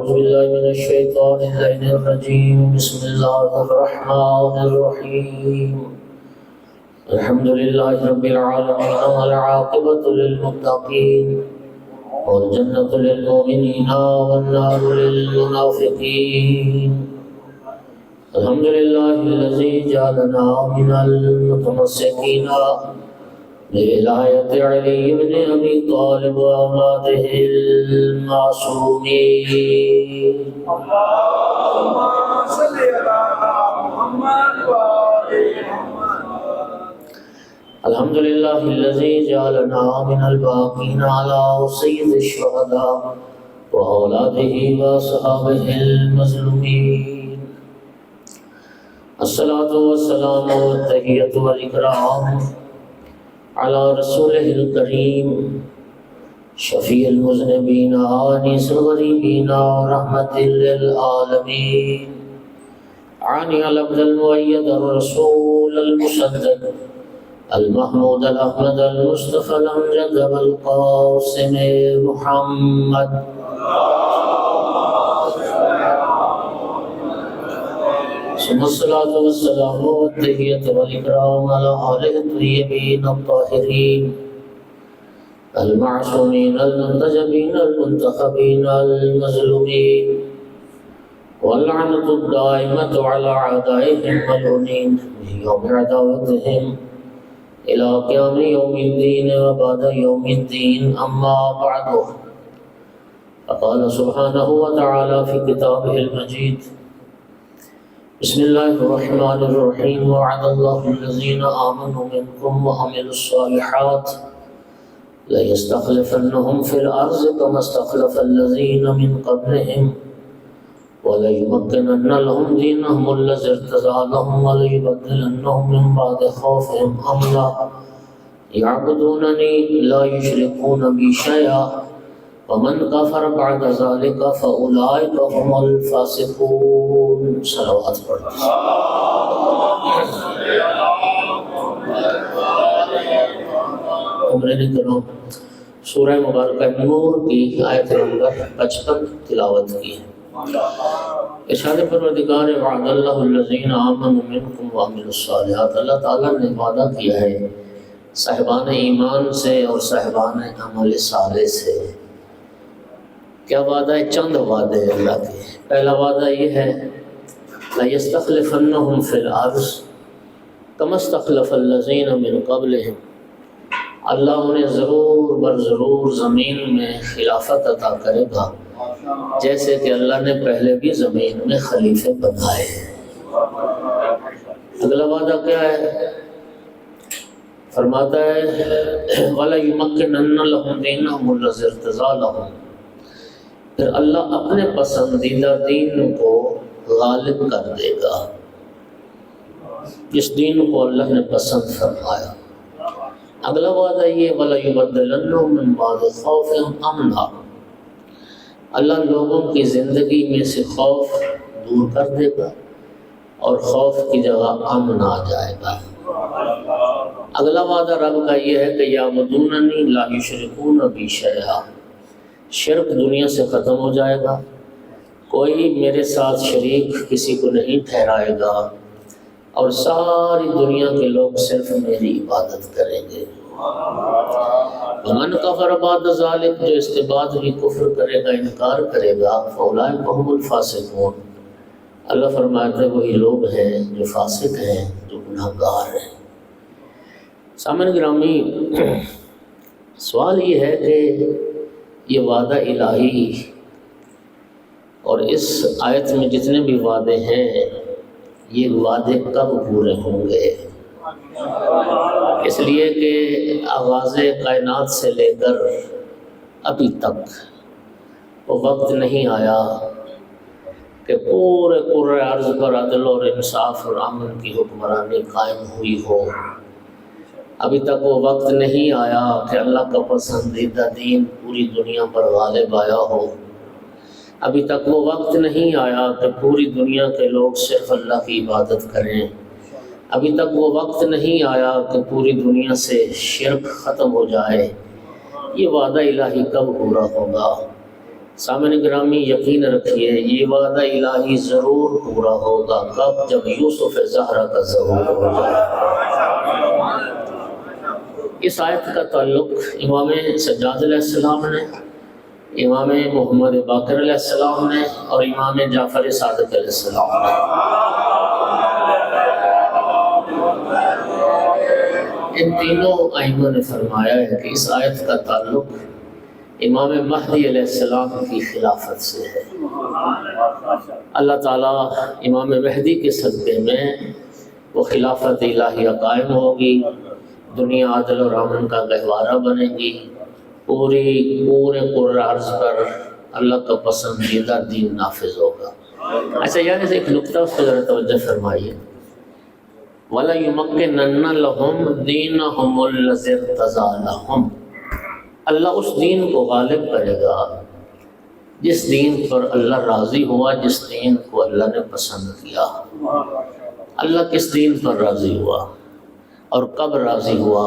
أعوذ بالله من الشيطان اللعين الرجيم بسم الله الرحمن الرحيم الحمد لله رب العالمين والعاقبة للمتقين والجنة للمؤمنين والنار للمنافقين الحمد لله الذي جعلنا من المتمسكين بولاية علي بن أبي طالب وأولاده المعصومين اللهم صل على محمد وآل محمد. الحمد لله الذي جعلنا من الباقين على سيد الشهداء وأولاده وأصحابه المظلومين. الصلاة والسلام والتحية والإكرام على رسوله الكريم شفيع المذنبين آنس الغريبين ورحمة للعالمين عاني العبد المؤيد الرسول المسدد المحمود الأحمد المصطفى الأمجد القاسم محمد ثم الصلاة والسلام والتحية والإكرام على آله الطيبين الطاهرين المعصومين المنتجبين المنتخبين المظلومين واللعنة الدائمة على أعدائهم الملعونين من يوم عداوتهم إلى قيام يوم الدين وبعد يوم الدين أما بعد فقال سبحانه وتعالى في كتابه المجيد بسم الله الرحمن الرحيم وعد الله الذين آمنوا منكم وعملوا الصالحات ليستخلفنهم في الأرض كما استخلف الذين من قبلهم وليمكنن لهم دينهم الذي ارتضى لهم وليبدلنهم من بعد خوفهم أمنا يعبدونني لا يشركون بي شيئا ومن كفر بعد ذلك فأولئك هم الفاسقون. صلوات پڑھتے عمرین کرام سورہ مبارکہ نور کی آیت نمبر 55 تلاوت کی ہے. ارشاد پروردگار وعد اللہ الذین آمنوا منکم وعملوا الصالحات، اللہ تعالیٰ نے وعدہ کیا ہے صاحبان ایمان سے اور صاحبان عمل صالح سے. کیا وعدہ ہے؟ چند وعدے ہیں اللہ کے. پہلا وعدہ یہ ہے لَيَسْتَخْلِفَنَّهُمْ فِي الْأَرْضِ كَمَا اسْتَخْلَفَ الَّذِينَ مِنْ قَبْلِهِمْ، اللہ انہیں ضرور بر ضرور زمین میں خلافت عطا کرے گا جیسے کہ اللہ نے پہلے بھی زمین میں خلیفے بنائے ہیں. اگلا وعدہ کیا ہے؟ فرماتا ہے وَلَيُمَكِّنَنَّ لَهُمْ دِينَهُمُ الَّذِي ارْتَضَىٰ لَهُمْ، پھر اللہ اپنے پسندیدہ دین کو غالب کر دے گا، جس دین کو اللہ نے پسند فرمایا. اگلا وعدہ یہ وَلَيُبَدِّلَنَّهُم مِّن بَعْدِ خَوْفِهِمْ أَمْنًا، اللہ لوگوں کی زندگی میں سے خوف دور کر دے گا اور خوف کی جگہ امن آ جائے گا. اگلا وعدہ رب کا یہ ہے کہ یعبدوننی لا یشرکون بی شیئا، شرک دنیا سے ختم ہو جائے گا، کوئی میرے ساتھ شریک کسی کو نہیں ٹھہرائے گا اور ساری دنیا کے لوگ صرف میری عبادت کریں گے. ومن کفر بعد ذلک، جو اس کے بعد بھی کفر کرے گا، انکار کرے گا، فاولئک هم الفاسقون، اللہ فرماتے ہیں وہی لوگ ہیں جو فاسق ہیں، جو گناہگار ہیں. سامعین گرامی، سوال یہ ہے کہ یہ وعدہ الہی اور اس آیت میں جتنے بھی وعدے ہیں یہ وعدے کب پورے ہوں گے؟ اس لیے کہ آغاز کائنات سے لے کر ابھی تک وہ وقت نہیں آیا کہ پورے عرض پر عدل اور انصاف اور امن کی حکمرانی قائم ہوئی ہو. ابھی تک وہ وقت نہیں آیا کہ اللہ کا پسندیدہ دین پوری دنیا پر غالب آیا ہو. ابھی تک وہ وقت نہیں آیا کہ پوری دنیا کے لوگ صرف اللہ کی عبادت کریں. ابھی تک وہ وقت نہیں آیا کہ پوری دنیا سے شرک ختم ہو جائے. یہ وعدہ الہی کب پورا ہوگا؟ سامنے گرامی یقین رکھیے یہ وعدہ الہی ضرور پورا ہوگا، کب؟ جب یوسف زہرا کا ظہور ہو جائے۔ اس آیت کا تعلق امام سجاد علیہ السلام نے، امام محمد باقر علیہ السلام نے اور امام جعفر صادق علیہ السلام نے۔ ان تینوں ائمہ نے فرمایا ہے کہ اس آیت کا تعلق امام مہدی علیہ السلام کی خلافت سے ہے۔ اللہ تعالیٰ امام مہدی کے صدقے میں وہ خلافت الہیہ قائم ہوگی، دنیا عدل اور امن کا گہوارہ بنے گی، پورے عرض پر اللہ کا پسندیدہ دین نافذ ہوگا۔ اچھا یعنی سے ایک نکتہ اس پہ ذرا توجہ فرمائیے، وَلَيُمَكِّنَنَّ لَهُمْ دِينَهُمُ الَّذِي ارْتَضَىٰ لَهُمْ، اللہ اس دین کو غالب کرے گا جس دین پر اللہ راضی ہوا، جس دین کو اللہ نے پسند کیا۔ اللہ کس دین پر راضی ہوا اور کب راضی ہوا؟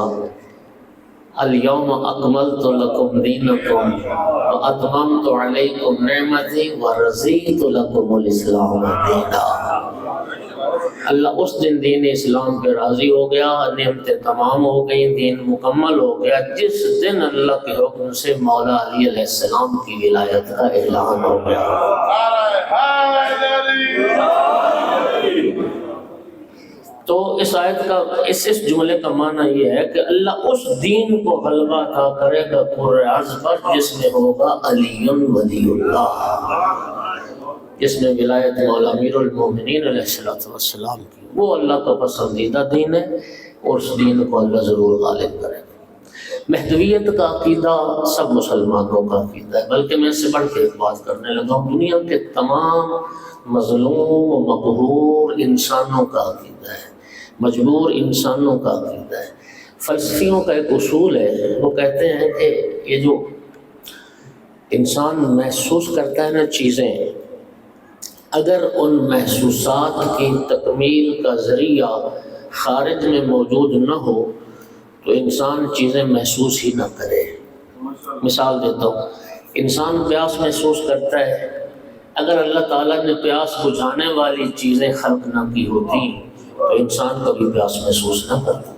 اليوم اکملت لکم دینکم واتممت علیکم نعمتی ورضیت لکم الاسلام دینا۔ اللہ اس دین اسلام پہ راضی ہو گیا، نعمتیں تمام ہو گئیں، دین مکمل ہو گیا جس دن اللہ کے حکم سے مولا علی علیہ السلام کی ولایت کا اعلان ہو گیا۔ تو اس آیت کا اس جملے کا معنی یہ ہے کہ اللہ اس دین کو غلبہ عطا کرے گا پورے عرض پر جس میں ہوگا علی ولی اللہ، جس میں ولایت مولا امیر المومنین علیہ السلام کی۔ وہ اللہ کا پسندیدہ دین ہے اور اس دین کو اللہ ضرور غالب کرے گا۔ مہدویت کا عقیدہ سب مسلمانوں کا عقیدہ ہے، بلکہ میں اس سے بڑھ کے ایک بات کرنے لگا ہوں، دنیا کے تمام مظلوم و مقہور انسانوں کا عقیدہ ہے، مجبور انسانوں کا عقیدہ ہے۔ فلسفیوں کا ایک اصول ہے، وہ کہتے ہیں کہ یہ جو انسان محسوس کرتا ہے نا چیزیں، اگر ان محسوسات کی تکمیل کا ذریعہ خارج میں موجود نہ ہو تو انسان چیزیں محسوس ہی نہ کرے۔ مثال دیتا ہوں، انسان پیاس محسوس کرتا ہے، اگر اللہ تعالیٰ نے پیاس بجھانے والی چیزیں خلق نہ کی ہوتی تو انسان کبھی پیاس محسوس نہ کرتا۔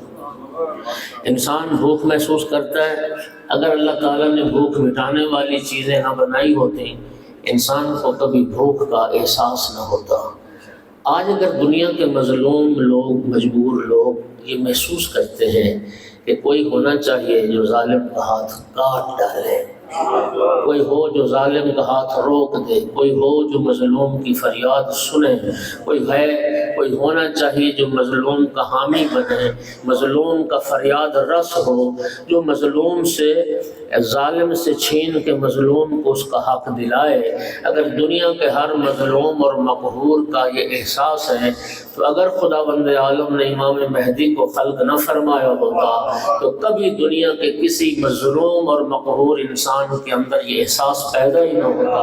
انسان بھوک محسوس کرتا ہے، اگر اللہ تعالیٰ نے بھوک مٹانے والی چیزیں نہ بنائی ہوتی انسان کو کبھی بھوک کا احساس نہ ہوتا۔ آج اگر دنیا کے مظلوم لوگ، مجبور لوگ یہ محسوس کرتے ہیں کہ کوئی ہونا چاہیے جو ظالم کا ہاتھ کاٹ ڈالے، کوئی ہو جو ظالم کا ہاتھ روک دے، کوئی ہو جو مظلوم کی فریاد سنے، کوئی ہونا چاہیے جو مظلوم کا حامی بنے، مظلوم کا فریاد رس ہو، جو مظلوم سے، ظالم سے چھین کے مظلوم کو اس کا حق دلائے۔ اگر دنیا کے ہر مظلوم اور مقہور کا یہ احساس ہے تو اگر خداوند عالم نے امام مہدی کو خلق نہ فرمایا ہوتا تو کبھی دنیا کے کسی مظلوم اور مقہور انسان کے اندر یہ احساس پیدا ہی نہ ہوتا۔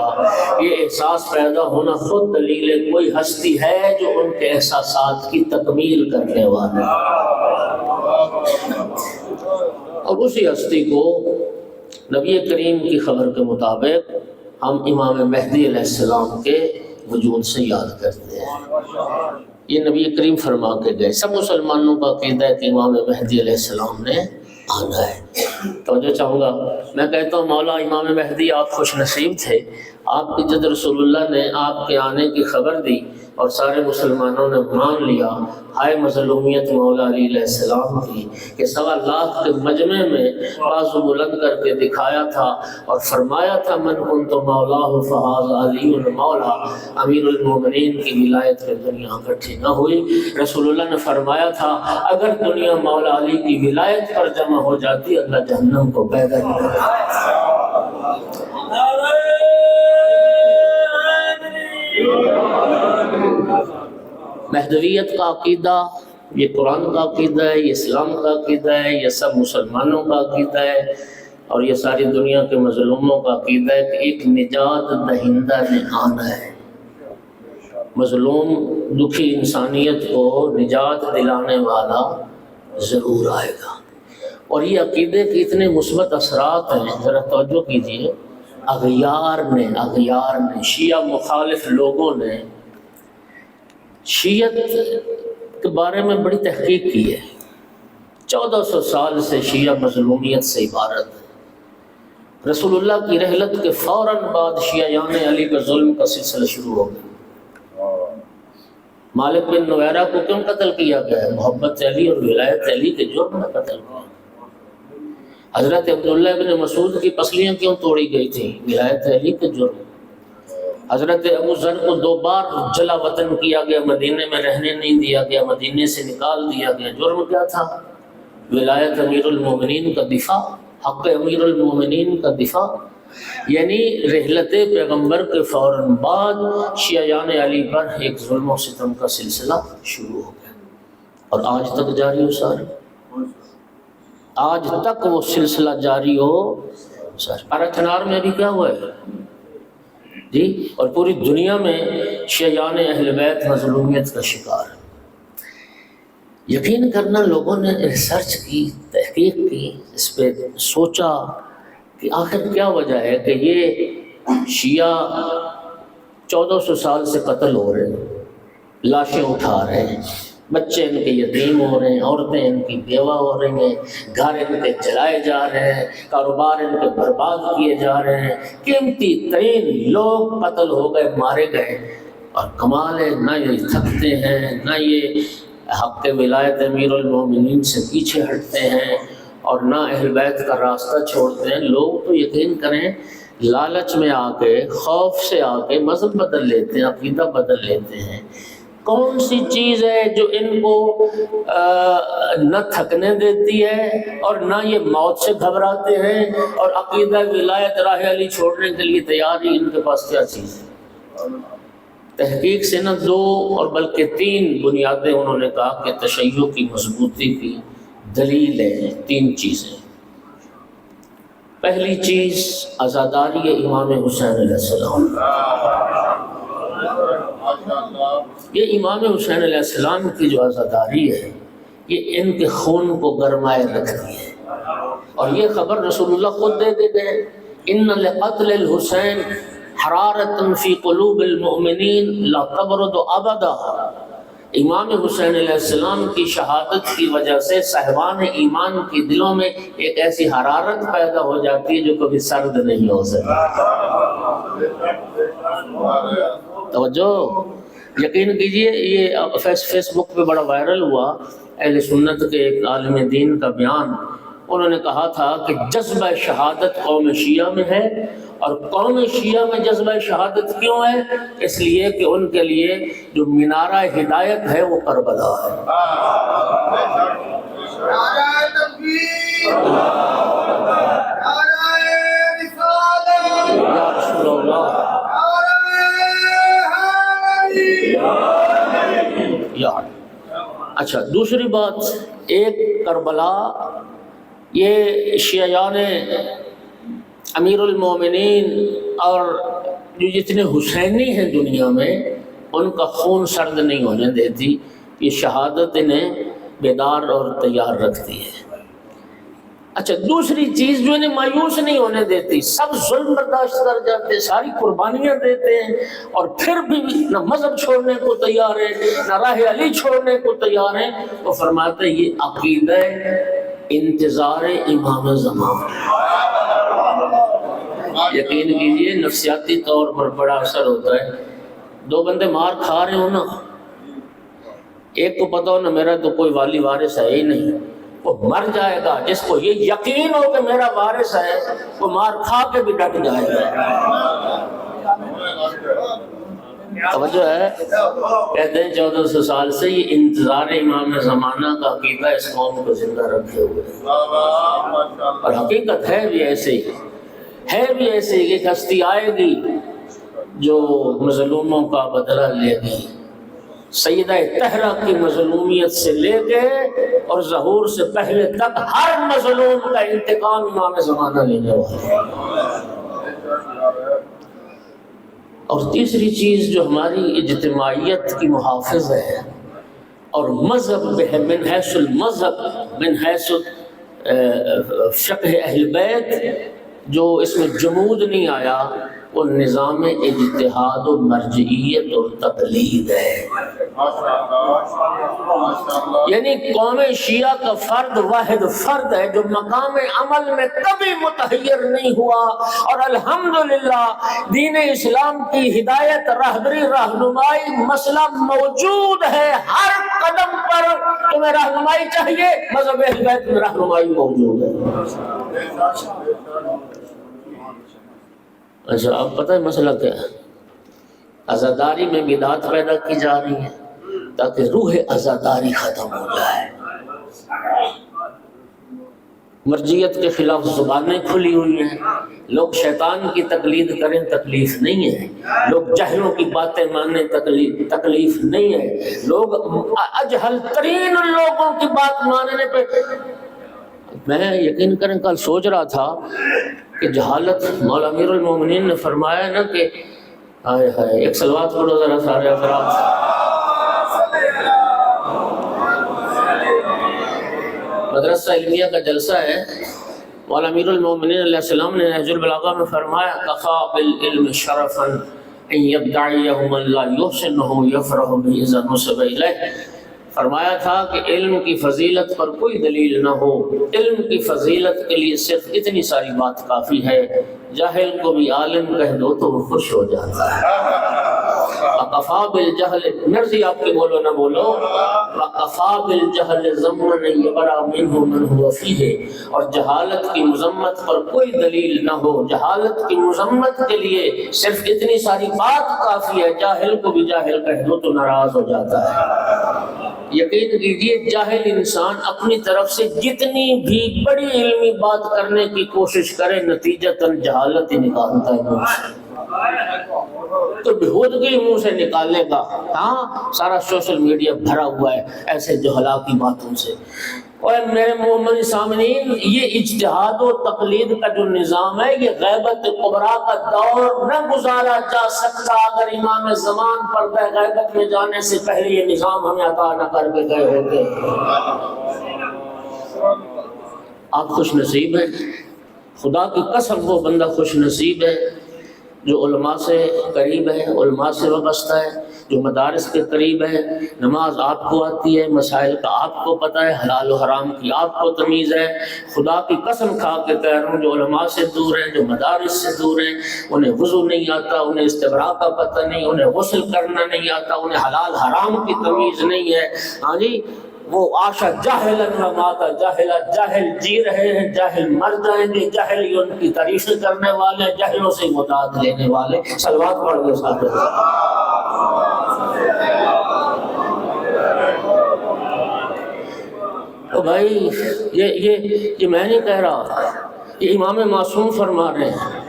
یہ احساس پیدا ہونا خود دلیل ہے کوئی ہستی ہے جو ان کے احساسات کی تکمیل کرنے والا ہے، اور اسی ہستی کو نبی کریم کی خبر کے مطابق ہم امام مہدی علیہ السلام کے وجود سے یاد کرتے ہیں۔ یہ نبی کریم فرما کے گئے، سب مسلمانوں کا عقیدہ ہے کہ امام مہدی علیہ السلام نے آنا ہے۔ توجہ چاہوں گا، میں کہتا ہوں مولا امام مہدی آپ خوش نصیب تھے، آپ کی جد رسول اللہ نے آپ کے آنے کی خبر دی اور سارے مسلمانوں نے مان لیا۔ ہائے مظلومیت مولا علی علیہ السلام کی کہ 1.25 لاکھ کے مجمع میں بازو بلند کر کے دکھایا تھا اور فرمایا تھا من کنت مولاہ فہذا علی مولا۔ امیر المومنین کی ولایت پہ دنیا اکٹھی نہ ہوئی۔ رسول اللہ نے فرمایا تھا اگر دنیا مولا علی کی ولایت پر جمع ہو جاتی اللہ جہنم کو پیدا نہیں کرتا۔ مہدویت کا عقیدہ یہ قرآن کا عقیدہ ہے، یہ اسلام کا عقیدہ ہے، یہ سب مسلمانوں کا عقیدہ ہے اور یہ ساری دنیا کے مظلوموں کا عقیدہ ہے کہ ایک نجات دہندہ نے آنا ہے۔ مظلوم دکھی انسانیت کو نجات دلانے والا ضرور آئے گا، اور یہ عقیدے کے اتنے مثبت اثرات ہیں، ذرا توجہ کیجیے۔ اغیار نے شیعہ مخالف لوگوں نے شیعت کے بارے میں بڑی تحقیق کی ہے۔ 1400 سال سے شیعہ مظلومیت سے عبارت ہے۔ رسول اللہ کی رحلت کے فوراً بعد شیعیان علی پر ظلم کا سلسلہ شروع ہو گیا۔ مالک بن نویرہ کو کیوں قتل کیا گیا؟ محبت علی اور ولایت علی کے جرم میں قتل کیا۔ حضرت عبداللہ بن مسعود کی پسلیاں کیوں توڑی گئی تھیں؟ ولایت علی کے جرم۔ حضرت ابو ذر کو 2 بار جلا وطن کیا گیا، مدینے میں رہنے نہیں دیا گیا، مدینے سے نکال دیا گیا۔ جرم کیا تھا؟ ولایت امیر المومنین کا دفاع، حق امیر المومنین کا دفاع۔ یعنی رحلت پیغمبر کے فوراً بعد شیعیان علی پر ایک ظلم و ستم کا سلسلہ شروع ہو گیا، اور آج تک جاری ہو ساری، آج تک وہ سلسلہ جاری ہو ساری۔ پارا میں ابھی کیا ہوا ہے جی، اور پوری دنیا میں شیعیان اہل بیت مظلومیت کا شکار ہے۔ یقین کرنا، لوگوں نے ریسرچ کی، تحقیق کی، اس پہ سوچا کہ آخر کیا وجہ ہے کہ یہ شیعہ 1400 سال سے قتل ہو رہے ہیں، لاشیں اٹھا رہے ہیں، بچے ان کے یتیم ہو رہے ہیں، عورتیں ان کی بیوہ ہو رہی ہیں، گھر ان کے جلائے جا رہے ہیں، کاروبار ان کے برباد کیے جا رہے ہیں، قیمتی ترین لوگ قتل ہو گئے، مارے گئے، اور کمال ہے نہ یہ تھکتے ہیں، نہ یہ حق ولایت امیر المومنین سے پیچھے ہٹتے ہیں، اور نہ اہل بیت کا راستہ چھوڑتے ہیں۔ لوگ تو یقین کریں لالچ میں آ کے، خوف سے آ کے مذہب بدل لیتے ہیں، عقیدہ بدل لیتے ہیں۔ کون سی چیز ہے جو ان کو نہ تھکنے دیتی ہے اور نہ یہ موت سے گھبراتے ہیں، اور عقیدہ ولایت راہ علی چھوڑنے کے لیے تیار ہی ان کے پاس کیا چیز ہے؟ تحقیق سے نہ 2 اور بلکہ 3 بنیادیں انہوں نے کہا کہ تشیع کی مضبوطی کی دلیل ہے۔ 3 چیزیں۔ پہلی چیز عزاداری امام حسین علیہ السلام۔ یہ امام حسین علیہ السلام کی جو عزاداری ہے، یہ ان کے خون کو گرمائے رکھتی ہے، اور یہ خبر رسول اللہ خود دے کے گئے، ان لقتل الحسین حرارۃ فی قلوب المؤمنین لا تبرد ابدا۔ امام حسین علیہ السلام کی شہادت کی وجہ سے صاحبان ایمان کے دلوں میں ایک ایسی حرارت پیدا ہو جاتی ہے جو کبھی سرد نہیں ہو سکتی۔ توجہ، یقین کیجئے، یہ فیس بک پہ بڑا وائرل ہوا، اہل سنت کے ایک عالم دین کا بیان۔ انہوں نے کہا تھا کہ جذبہ شہادت قوم شیعہ میں ہے، اور قوم شیعہ میں جذبہ شہادت کیوں ہے؟ اس لیے کہ ان کے لیے جو مینارہ ہدایت ہے وہ کربلا ہے۔ نعرہ تکبیر، نعرہ رسالت، یا رسول اللہ، اچھا دوسری بات، ایک کربلا، یہ شیعیان امیر المومنین اور جو جتنے حسینی ہیں دنیا میں، ان کا خون سرد نہیں ہونے دیتی۔ یہ شہادت انہیں بیدار اور تیار رکھتی ہے۔ اچھا دوسری چیز جو انہیں مایوس نہیں ہونے دیتی، سب ظلم برداشت کر جاتے، ساری قربانیاں دیتے ہیں، اور پھر بھی نہ مذہب چھوڑنے کو تیار ہیں، نہ راہ علی چھوڑنے کو تیار ہیں۔ وہ فرماتے ہیں یہ عقیدہ انتظار امام زمان۔ یقین کیجئے نفسیاتی طور پر بڑا اثر ہوتا ہے۔ 2 بندے مار کھا رہے ہو نا، ایک کو پتا ہو نا میرا تو کوئی والی وارث ہے ہی نہیں، وہ مر جائے گا۔ جس کو یہ یقین ہو کہ میرا وارث ہے، وہ مار کھا کے بھی ڈٹ جائے گا۔ توجہ ہے، کہتے ہیں 1400 سال سے یہ انتظار امام زمانہ کا عقیدہ اس قوم کو زندہ رکھے ہوئے ہے، اور حقیقت ہے بھی ایسے ہی، ہے بھی ایسے ہی کہ ہستی آئے گی جو مظلوموں کا بدلہ لے گی۔ سیدہ طہرہ کی مظلومیت سے لے کے اور ظہور سے پہلے تک ہر مظلوم کا انتقام امام زمانہ لینے والا ہے۔ اور تیسری چیز جو ہماری اجتماعیت کی محافظ ہے، اور مذہب من حیث المذہب، من حیث فقہ اہل بیت، جو اس میں جمود نہیں آیا وہ نظام اجتہاد و مرجعیت اور تقلید ہے۔ یعنی قوم شیعہ کا فرد واحد فرد ہے جو مقام عمل میں کبھی متحیر نہیں ہوا، اور الحمدللہ دین اسلام کی ہدایت، رہبری، رہنمائی مسئلہ موجود ہے۔ ہر قدم پر تمہیں رہنمائی چاہیے، مذہب اہل بیت میں رہنمائی موجود ہے۔ اچھا اب پتہ ہے مسئلہ کیا ہے؟ عزاداری میں بدعت پیدا کی جا رہی ہے تاکہ روح عزاداری ختم ہو جائے۔ مرجیت کے خلاف زبانیں کھلی ہوئی ہیں، لوگ شیطان کی تقلید کریں تکلیف نہیں ہے، لوگ جہلوں کی باتیں مانیں تکلیف نہیں ہے، لوگ اجہل ترین لوگوں کی بات ماننے پہ، میں یقین کریں کل سوچ رہا تھا کہ جہالت، مولا امیر المومنین نے فرمایا نا کہ ہائے ہائے، ایک صلوات پڑھو ذرا سارے حضرات۔ مدرسہ علمیہ کا جلسہ ہے، مولا امیر المومنین علیہ السلام نے نہج البلاغہ میں فرمایا کفا بالعلم شرفا ان یدعیہ من لا یحسنہ یفرح به اذا نسب الیہ۔ فرمایا تھا کہ علم کی فضیلت پر کوئی دلیل نہ ہو، علم کی فضیلت کے لیے صرف اتنی ساری بات کافی ہے، جاہل کو بھی عالم کہہ دو تو وہ خوش ہو جاتا ہے۔ وَقَفَا بِالْجَهْلِ، مرضی آپ کے بولو نہ بولو، وَقَفَا بِالْجَهْلِ ضَمًّا يَبْرَأُ مِنْهُ مَنْ هُوَ فِيهِ، اور جہالت کی مذمت پر کوئی دلیل نہ ہو، جہالت کی مذمت کے لیے صرف اتنی ساری بات کافی ہے، جاہل کو بھی جاہل کہہ دو تو ناراض ہو جاتا ہے۔ یقین کیجیے جاہل انسان اپنی طرف سے جتنی بھی بڑی علمی بات کرنے کی کوشش کرے نتیجتاً جہالت ہی نکالتا ہے منہ سے، تو بہودگی منہ سے نکالنے کا۔ ہاں سارا سوشل میڈیا بھرا ہوا ہے ایسے جہلا کی باتوں سے۔ اور میرے مومن سامعین، یہ اجتہاد و تقلید کا جو نظام ہے یہ غیبت کبریٰ کا دور نہ گزارا جا سکتا اگر امام زمان پردہ غیبت میں جانے سے پہلے یہ نظام ہمیں عطا نہ کر کے گئے ہوتے۔ آپ خوش نصیب ہیں، خدا کی قسم وہ بندہ خوش نصیب ہے جو علماء سے قریب ہے، علماء سے وابستہ ہے، جو مدارس کے قریب ہے، نماز آپ کو آتی ہے، مسائل کا آپ کو پتہ ہے، حلال و حرام کی آپ کو تمیز ہے۔ خدا کی قسم کھا کے کہہ رہا ہوں جو علماء سے دور ہیں، جو مدارس سے دور ہیں، انہیں وضو نہیں آتا، انہیں استبراء کا پتہ نہیں، انہیں غسل کرنا نہیں آتا، انہیں حلال حرام کی تمیز نہیں ہے، ہاں جی وہ عاشا جاہلا و ماتا جاہلا، جاہل جی رہے ہیں جاہل مر جائیں گے، جاہل ہی ان کی تعریف کرنے والے، جاہلوں سے مداد لینے والے۔ صلوات پڑھ کے ساتھ تو بھائی یہ میں نہیں کہہ رہا، یہ امام معصوم فرما رہے ہیں،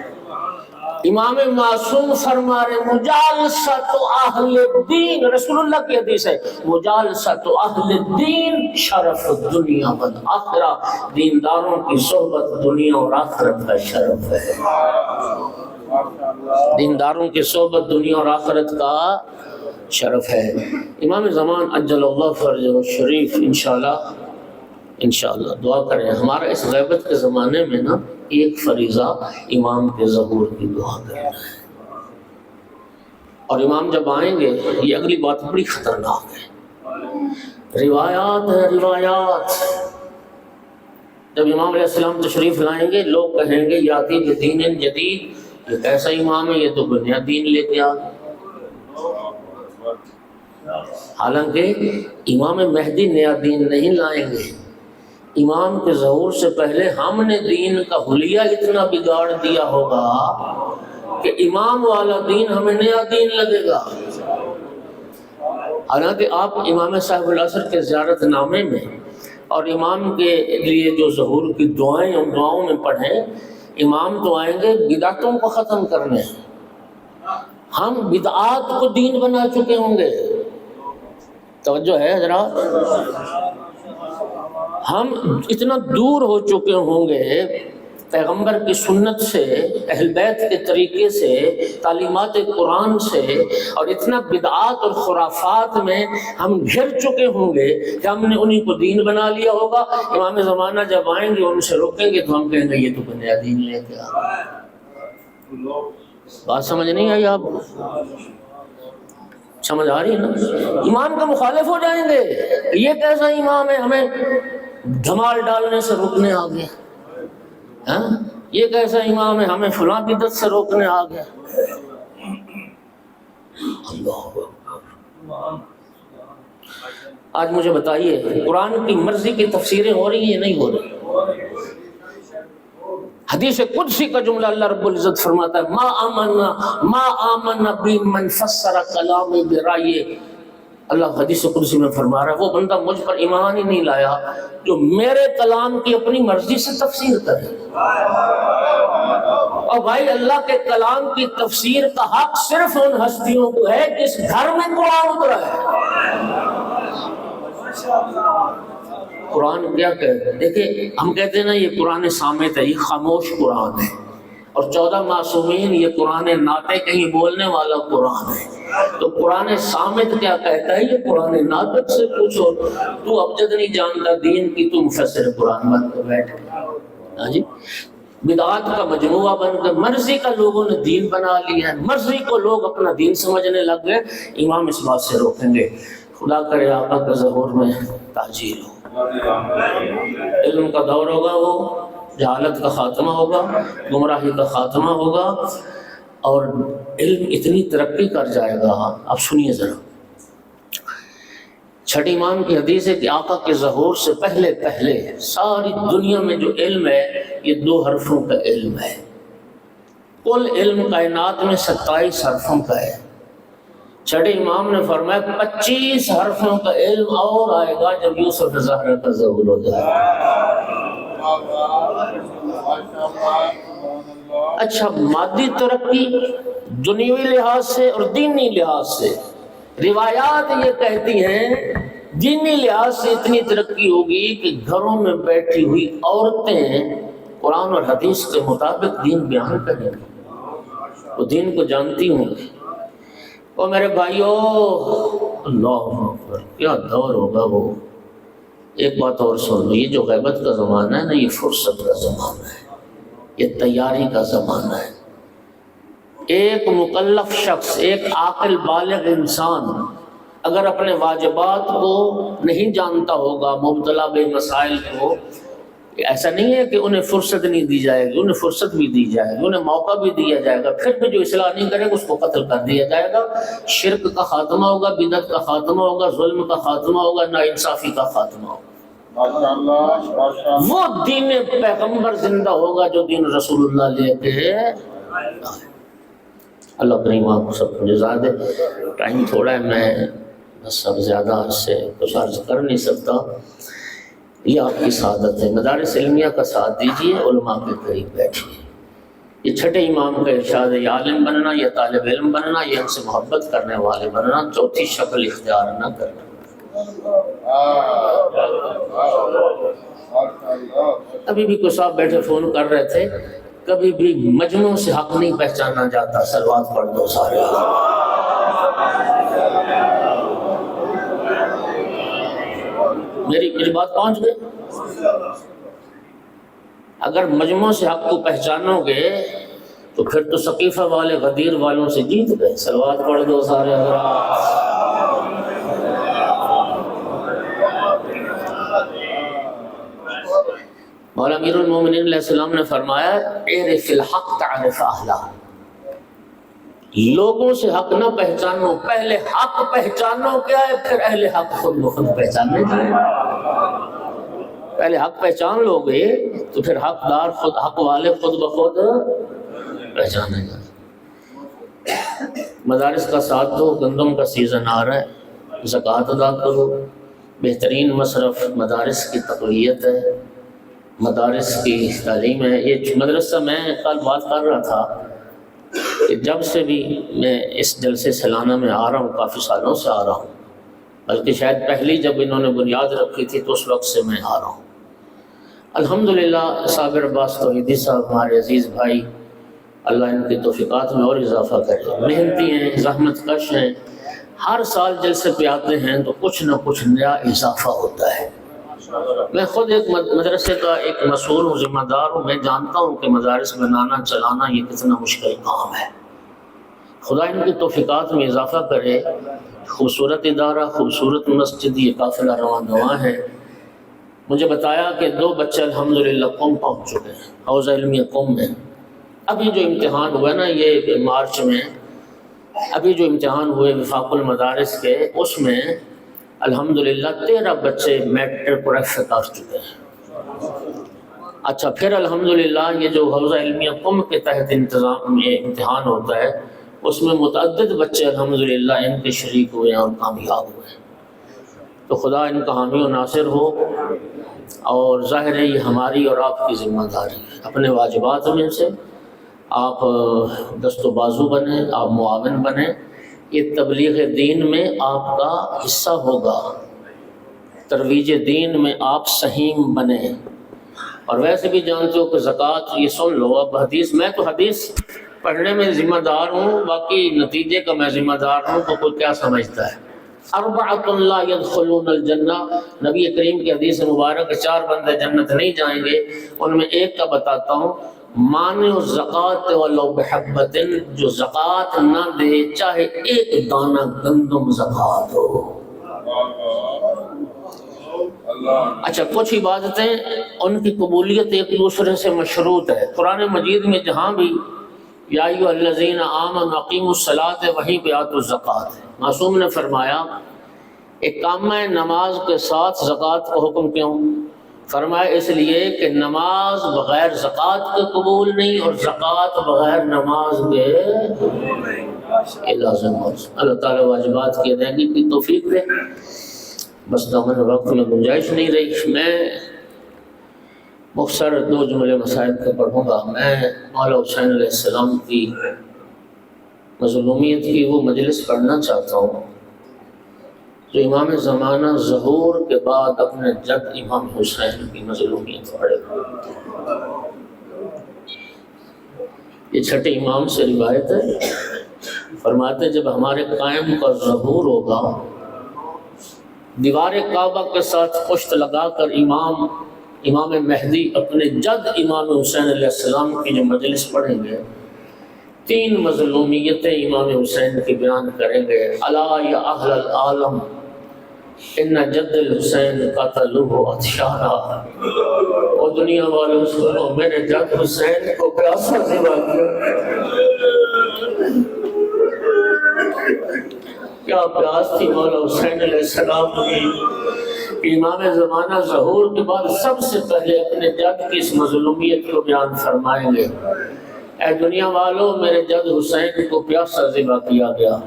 امام معصوم فرما رہے ہیں مجالسۃ اہل الدین، رسول اللہ کی حدیث ہے مجالسۃ اہل الدین شرف الدنیا والآخرہ، دینداروں کی صحبت دنیا اور آخرت کا شرف ہے، دینداروں کی صحبت دنیا اور آخرت کا شرف ہے۔ امام زمان عجل اللہ فرجہ الشریف انشاءاللہ دعا کریں۔ ہمارا اس غیبت کے زمانے میں نا ایک فریضہ امام کے ظہور کی دعا کرنا ہے، اور امام جب آئیں گے یہ اگلی بات بڑی خطرناک ہے، روایات ہیں روایات۔ جب امام علیہ السلام تشریف لائیں گے لوگ کہیں گے یاتی بدین جدید، یہ کیسا امام ہے، یہ تو کوئی نیا دین لے کے آ گیا۔ حالانکہ امام مہدی نیا دین نہیں لائیں گے، امام کے ظہور سے پہلے ہم نے دین کا حلیہ اتنا بگاڑ دیا ہوگا کہ امام والا دین ہمیں نیا دین لگے گا۔ حالانکہ آپ امام صاحب العصر کے زیارت نامے میں اور امام کے لیے جو ظہور کی دعائیں ان دعاؤں میں پڑھیں، امام تو آئیں گے بدعتوں کو ختم کرنے، ہم بدعات کو دین بنا چکے ہوں گے۔ توجہ ہے حضرات، ہم اتنا دور ہو چکے ہوں گے پیغمبر کی سنت سے، اہل بیت کے طریقے سے، تعلیمات قرآن سے، اور اتنا بدعات اور خرافات میں ہم گھر چکے ہوں گے کہ ہم نے انہی کو دین بنا لیا ہوگا۔ امام زمانہ جب آئیں گے ان سے روکیں گے تو ہم کہیں گے یہ تو نیا دین لے کے آ۔ بات سمجھ نہیں آئی آپ کو؟ سمجھ آ رہی ہے نا؟ امام کا مخالف ہو جائیں گے، یہ کیسا امام ہے ہمیں دھمال ڈالنے سے روکنے آ گیا، ہاں یہ کیسا امام ہے ہمیں فلاں بدعت سے روکنے آ گیا۔ اللہ آج مجھے بتائیے قرآن کی مرضی کی تفسیریں ہو رہی ہیں نہیں ہو رہی؟ حدیث قدسی کا جملہ اللہ رب العزت فرماتا ہے ما آمن بی من فسر کلامی برائے۔ اللہ حدیث قدسی میں فرما رہا ہے وہ بندہ مجھ پر ایمان ہی نہیں لایا جو میرے کلام کی اپنی مرضی سے تفسیر کرے۔ اور بھائی اللہ کے کلام کی تفسیر کا حق صرف ان ہستیوں کو ہے جس گھر میں قرآن اترا ہے۔ قرآن کیا کہتے ہیں؟ دیکھیں ہم کہتے ہیں نا یہ قرآن صامت ہے، یہ خاموش قرآن ہے، اور 14 معصومین یہ قرآن ناطق ہے، یہ بولنے والا قرآن ہے۔ تو قرآن صامت کیا کہتا ہے؟ یہ قرآن ناطق سے پوچھو، تو ابجد نہیں جانتا دین کی، تو مفسر قرآن بن کے بیٹھ گیا۔ ہاں جی، بدعات کا مجموعہ بن کر مرضی کا لوگوں نے دین بنا لیا ہے، مرضی کو لوگ اپنا دین سمجھنے لگ گئے۔ امام اس بات سے روکیں گے، خدا کرے آقا کے ظہور میں تاجیل ہو، علم کا دور ہوگا، وہ جہالت کا خاتمہ ہوگا، گمراہی کا خاتمہ ہوگا، اور علم اتنی ترقی کر جائے گا۔ اب سنیے ذرا، چھٹی امام کی حدیث ہے کہ آقا کے ظہور سے پہلے ساری دنیا میں جو علم ہے یہ 2 حرفوں کا علم ہے۔ کل علم کائنات میں 27 حرفوں کا ہے۔ چھٹے امام نے فرمایا 25 حرفوں کا علم اور آئے گا جب یوسف زہرا کا ظہور ہو جائے گا۔ اچھا، مادی ترقی دنیوی لحاظ سے اور دینی لحاظ سے، روایات یہ کہتی ہیں دینی لحاظ سے اتنی ترقی ہوگی کہ گھروں میں بیٹھی ہوئی عورتیں قرآن اور حدیث کے مطابق دین بیان کریں گی، وہ دین کو جانتی ہوں گی۔ اور میرے بھائیو، اللہ اکبر، کیا دور ہوگا وہ۔ ایک بات اور سن لو، یہ جو غیبت کا زمانہ ہے نا، یہ فرصت کا زمانہ ہے، یہ تیاری کا زمانہ ہے۔ ایک مکلف شخص، ایک عاقل بالغ انسان اگر اپنے واجبات کو نہیں جانتا ہوگا، مبتلا بے مسائل کو، ایسا نہیں ہے کہ انہیں فرصت نہیں دی جائے گی، انہیں فرصت بھی دی جائے گی، انہیں موقع بھی دیا جائے گا، پھر بھی جو اصلاح نہیں کرے گا اس کو قتل کر دیا جائے گا۔ شرک کا خاتمہ ہوگا، بدعت کا خاتمہ ہوگا، ظلم کا خاتمہ ہوگا، ناانصافی کا خاتمہ ہوگا۔ وہ دین پیغمبر زندہ ہوگا جو دین رسول اللہ لے کے۔ اللہ کریم آپ کو سب کو جزا دے۔ ٹائم تھوڑا ہے، میں بس اب زیادہ سے کچھ عرض کر نہیں سکتا۔ یہ آپ کی سعادت ہے، مدارس علمیہ کا ساتھ دیجیے، علماء کے قریب بیٹھیے۔ یہ چھٹے امام کا ارشاد ہے، یہ عالم بننا، یہ طالب علم بننا، یہ ان سے محبت کرنے والے بننا، چوتھی شکل اختیار نہ کرنا۔ ابھی بھی کچھ صاحب بیٹھے فون کر رہے تھے، کبھی بھی مجموع سے حق نہیں پہچانا جاتا، صلوات پڑھ دو سارے۔ میری بات پہنچ گئی؟ اگر مجموع سے حق کو پہچانو گے تو پھر تو ثقیفہ والے غدیر والوں سے جیت گئے۔ صلوات پڑھ دو سارے حضرات۔ مولا امیر المومنین علیہ السلام نے فرمایا، اعرف الحق تعرف اہلہ۔ لوگوں سے حق نہ پہچانو، پہلے حق پہچانو کیا ہے، پھر اہل حق خود بخود پہچاننے جائیں۔ پہلے حق پہچان لو گے تو پھر حقدار خود، حق والے خود بخود پہچانے جائیں۔ مدارس کا ساتھ دو، گندم کا سیزن آ رہا ہے، زکوٰۃ ادا کرو۔ بہترین مصرف مدارس کی تقویت ہے، مدارس کی تعلیم ہے۔ یہ مدرسہ میں کل بات کر رہا تھا کہ جب سے بھی میں اس جلسے سالانہ میں آ رہا ہوں، کافی سالوں سے آ رہا ہوں، بلکہ شاید پہلی جب انہوں نے بنیاد رکھی تھی تو اس وقت سے میں آ رہا ہوں۔ الحمدللہ صابر عباس توحیدی صاحب ہمارے عزیز بھائی، اللہ ان کی توفیقات میں اور اضافہ کرے، محنتی ہیں، زحمت کش ہیں، ہر سال جلسے پہ آتے ہیں تو کچھ نہ کچھ نیا اضافہ ہوتا ہے۔ میں خود ایک مدرسے کا ایک مسئول ہوں، ذمہ دار ہوں، میں جانتا ہوں کہ مدارس بنانا چلانا یہ کتنا مشکل کام ہے۔ خدا ان کی توفیقات میں اضافہ کرے۔ خوبصورت ادارہ، خوبصورت مسجد، یہ قافلہ رواں دواں ہے۔ مجھے بتایا کہ 2 بچے الحمدللہ قم پہنچ چکے ہیں، حوزہ علمیہ قم میں۔ ابھی جو امتحان ہوا نا یہ مارچ میں، ابھی جو امتحان ہوئے وفاق المدارس کے، اس میں الحمدللہ 13 بچے میٹرک اور ایف کر چکے ہیں۔ اچھا، پھر الحمدللہ یہ جو حوزہ علمیہ قم کے تحت انتظام میں امتحان ہوتا ہے، اس میں متعدد بچے الحمدللہ ان کے شریک ہوئے ہیں اور کامیاب ہوئے ہیں۔ تو خدا ان کا حامی و ناصر ہو، اور ظاہر ہے یہ ہماری اور آپ کی ذمہ داری ہے۔ اپنے واجبات میں سے آپ دست و بازو بنیں، آپ معاون بنیں، یہ تبلیغ دین میں آپ کا حصہ ہوگا، ترویج دین میں آپ سہیم بنیں۔ اور ویسے بھی جانتے ہو کہ زکوٰۃ، یہ سن لو اب حدیث، میں تو حدیث پڑھنے میں ذمہ دار ہوں، باقی نتیجے کا میں ذمہ دار ہوں، تو کوئی کیا سمجھتا ہے۔ اربعۃ لا يدخلون الجنہ، نبی کریم کی حدیث مبارک 4 بندے جنت نہیں جائیں گے، ان میں ایک کا بتاتا ہوں، مانع الزکوٰۃ ولو بحبۃ، جو زکوٰۃ نہ دے چاہے ایک دانہ گندم زکوٰۃ ہو۔ اچھا، کچھ عبادتیں ان کی قبولیت ایک دوسرے سے مشروط ہے۔ قرآن مجید میں جہاں بھی یا ایھا الذین آمنوا اقیموا الصلاۃ، وہیں پہ آتوا الزکوٰۃ ہے۔ معصوم نے فرمایا اقامہ نماز کے ساتھ زکوٰۃ کا حکم کیوں؟ فرمایا اس لیے کہ نماز بغیر زکوٰۃ کے قبول نہیں، اور زکوٰۃ بغیر نماز کے لازم ہو۔ اللہ تعالیٰ واجبات کی ادائیگی کی توفیق دے۔ بس دامن وقت میں گنجائش نہیں رہی، میں مختصر 2 جملے مسائل کو پڑھوں گا۔ میں مولا حسین علیہ السلام کی مظلومیت کی وہ مجلس پڑھنا چاہتا ہوں جو امام زمانہ ظہور کے بعد اپنے جد امام حسین کی مظلومیت پڑھے۔ یہ چھٹے امام سے روایت ہے، فرماتے جب ہمارے قائم کا ظہور ہوگا، دیوار کعبہ کے ساتھ پشت لگا کر امام مہدی اپنے جد امام حسین علیہ السلام کی جو مجلس پڑھیں گے، 3 مظلومیتیں امام حسین کی بیان کریں گے۔ الا یا اہل العالم ان جد الحسین قتلوہ عطشانا، اور دنیا والوں سنو، میرے جد حسین کو پیاسا ذبح کیا۔ کیا پیاس تھی مولا حسین علیہ السلام کی۔ امام زمانہ ظہور کے بعد سب سے پہلے اپنے جد کی اس مظلومیت کو بیان فرمائیں گے۔ اے دنیا والوں، میرے جد حسین کو پیاسا ذبح کیا گیا۔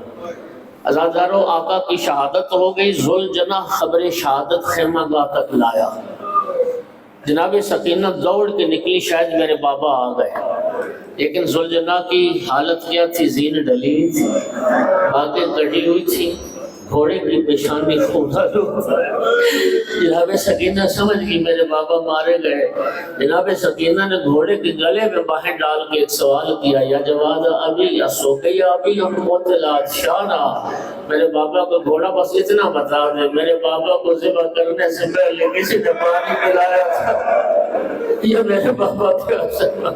عزادارو، آقا کی شہادت ہو گئی، ذوالجناح خبر شہادت خیمہ گاہ تک لایا۔ جناب سکینہ دوڑ کے نکلی، شاید میرے بابا آ گئے، لیکن ذوالجناح کی حالت کیا تھی؟ زین ڈلی ہوئی تھی، باتیں کٹی ہوئی تھی، گھوڑے کی پیشانی خونالو۔ جناب سکینہ سمجھ گئی میرے بابا مارے گئے۔ جناب سکینہ نے گھوڑے کے گلے میں باہیں ڈال کے ایک سوال کیا، یا جواد ابھی یا سوکے یا ابھی ہم قتلات شانہ، میرے بابا کو گھوڑا بس اتنا بتا دے، میرے بابا کو ذبح کرنے سے پہلے کسی نے پانی پلایا تھا، یہ میرے بابا کیا سکتا۔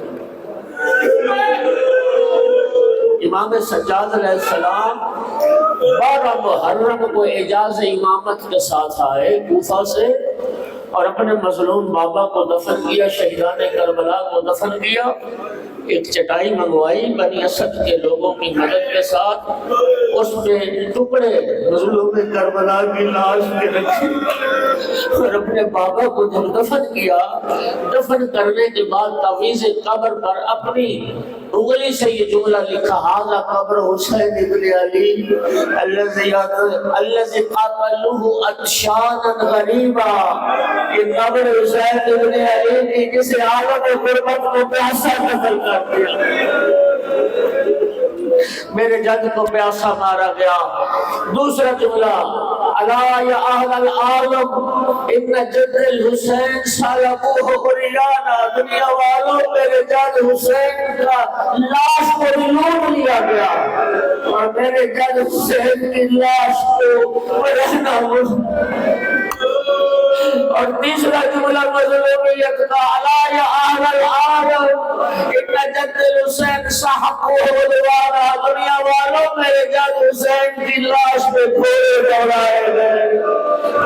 امام سجاد علیہ السلام 12 محرم کو اعجاز امامت کے ساتھ آئے کوفہ سے، اور اپنے مظلوم بابا کو دفن کیا، شہیدان کربلا کو دفن کیا۔ ایک چٹائی منگوائی بنی اسد کے لوگوں کی مدد کے ساتھ، اس پہ ٹکڑے مظلوم کربلا کی لاش کے رکھی، اور اپنے بابا کو جب دفن کیا، دفن کرنے کے بعد تعویذ قبر پر اپنی انگلی سے یہ جملہ لکھا، ھذا قبر حسین ابن علی الذی قاتلوہ عطشانا غریبا، یہ قبر حسین ابن علی نے جسے عالم غربت کو پیاسا قتل کر دیا، میرے جد کو پیاسا مارا گیا۔ دوسرا جملہ، الا یا اہل العالم ان جد الحسین سالبوہ بریانا، دنیا والوں میرے جد حسین کا لاش کو لوٹ لیا گیا اور میرے جد حسین کی لاش کو رہنا اور تیسرا جملہ مظلومیت کا الا یا اہل العالم ان جد الحسین صحبوہ بریانا، دنیا والوں میرے جد حسین کی لاش پہ گھوڑے دوڑائے گئے،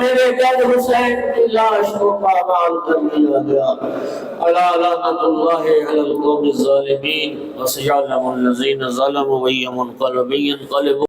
میرے جد حسین کی لاش کو پامال کر دیا گیا۔ الا لعنۃ اللہ علی القوم الظالمین وسيعلم الذین ظلموا أي منقلب ينقلبون